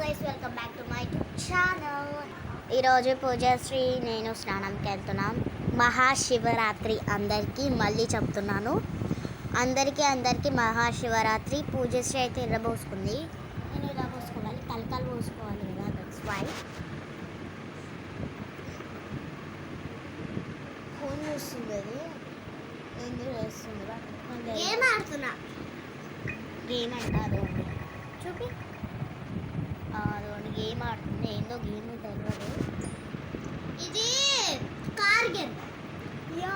Guys welcome back to my channel. ఈరోజు పూజశ్రీ నేను స్నానంకి వెళ్తున్నాం. మహాశివరాత్రి అందరికీ మళ్ళీ చెప్తున్నాను, అందరికీ మహాశివరాత్రి. పూజశ్రీ అయితే ఇలా పోసుకుంది, నేను ఇలా పోసుకోవాలి, తలకాలు పోసుకోవాలి కదా, దట్స్ వై. ఫోన్ చూస్తుంది, అది ఎందుకు చేస్తుంది? గేమ్ ఆడుతున్నా. గేమ్ అంటే అదోండి చూపి, అదోండి గేమ్ ఆడుతుంది. ఏందో గేమ్ తెలియదు, ఇది కార్ గేమ్. యా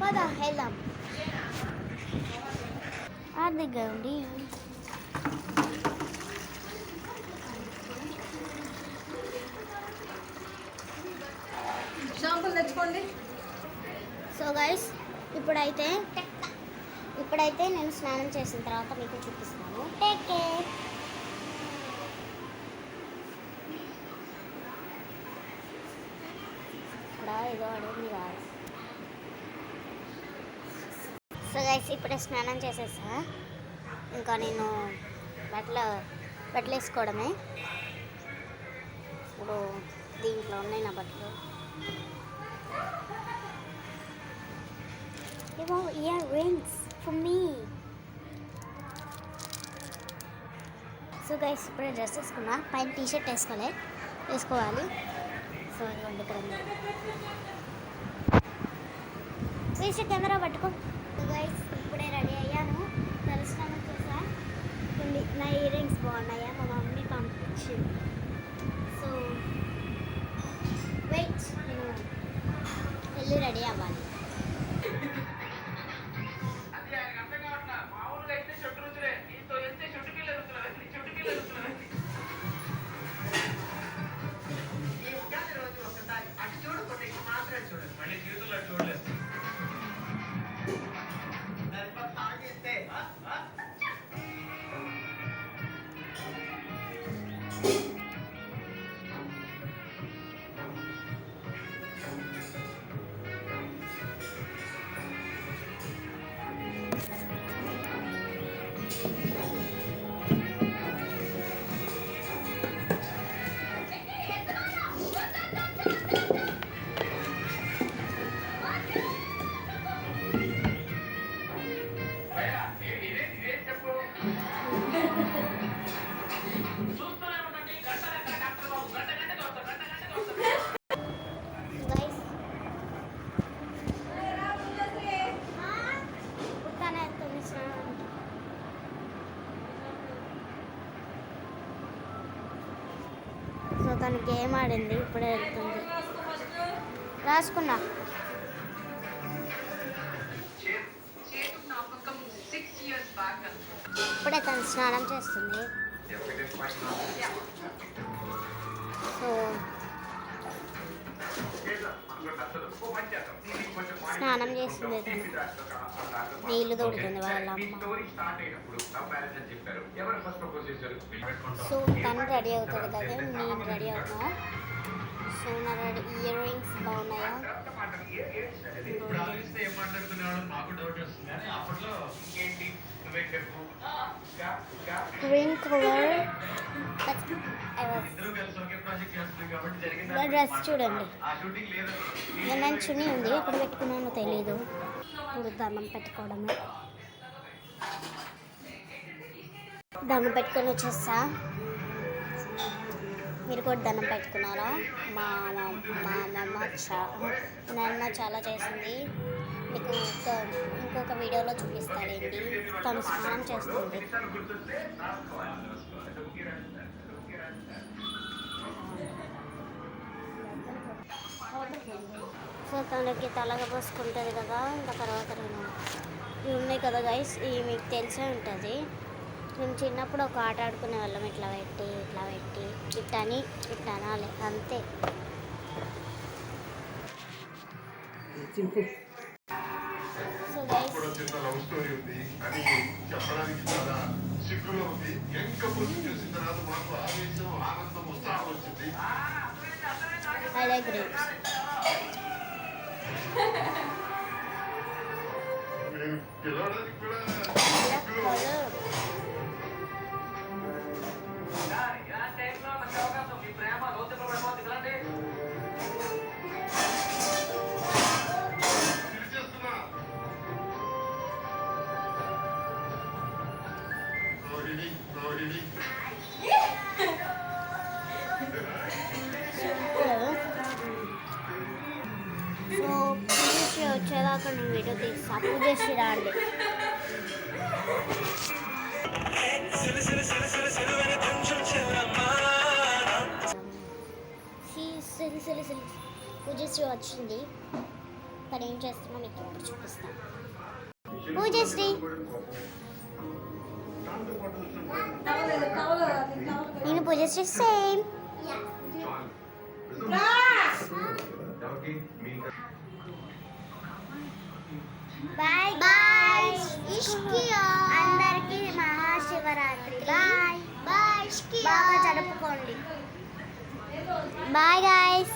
పదా వెళ్దాం. ఆర్థిక ఉండి షాంపూలు తెచ్చుకోండి. సో గైస్ ఇప్పుడైతే నేను స్నానం చేసిన తర్వాత మీకు చూపిస్తాను. Take care. ఇక్కడ ఏదో అడుగుంది కాదు. సో గైస్ ఇప్పుడే స్నానం చేసేసా, ఇంకా నేను బట్టలు వేసుకోవడమే. ఇప్పుడు దీంట్లో ఉన్నాయి నా బట్టలు. Ear rings for me. So guys ఇప్పుడే డ్రెస్ వేసుకున్నా, పైన టీషర్ట్ వేసుకోవాలి. సో ఇదిగోండి ఇక్కడ ఉంది. వేసి కెమెరా పట్టుకో. సో గైస్ ఇప్పుడే రెడీ అయ్యాను, తలస్నానం చేసా. నా ఇయర్ రింగ్స్ బాగున్నాయా, మా మమ్మీ పంపించింది. సో వెయిట్, నేను వెళ్ళి రెడీ అవ్వాలి. సో తను గేమ్ ఆడింది, ఇప్పుడే వెళ్తుంది. రాసుకున్నా. ఇప్పుడే తను స్నానం చేస్తుంది. సో స్నానం చేస్తుంది తను, నీళ్ళు తోడుతుంది వాళ్ళ అమ్మ. సో తను రెడీ అవుతుంది కదా, నేను రెడీ అవుతున్నా. సో నా ఇయర్ రింగ్స్ బాగున్నాయా? గ్రీన్ కలర్ డ్రెస్ చూడండి, నేను చున్నీ ఉంది, ఎక్కడ పెట్టుకున్నానో తెలీదు. ఇప్పుడు దండం పెట్టుకోవడమే. దండం పెట్టుకొని వచ్చేస్తా. మీరు కూడా దండం పెట్టుకున్నారా? మా నాన్న చాలా చేసింది, మీకు ఇంకొక వీడియోలో చూపిస్తానండి. తను స్నానం చేస్తుంది. సో తనకి తలగ పోసుకుంటుంది కదా, ఇంకా తర్వాత నేను ఇవి ఉన్నాయి కదా గైస్, ఇవి మీకు తెలిసే ఉంటుంది. మేము చిన్నప్పుడు ఒక ఆట ఆడుకునే వాళ్ళం, ఇట్లా పెట్టి ఇట్లా అనాలి అంతే. So guys I like grapes. నేను వీడియో తీస్తా పూజశ్రీ రాండి. పూజశ్రీ వచ్చింది. తను ఏం చేస్తున్నా మీకు ఇప్పుడు చూపిస్తాను. పూజశ్రీ నేను పూజశ్రీ సేమ్. Bye bye. అందరికీ మహాశివరాత్రి. Bye bye. బాగా జరుపుకోండి. Bye guys.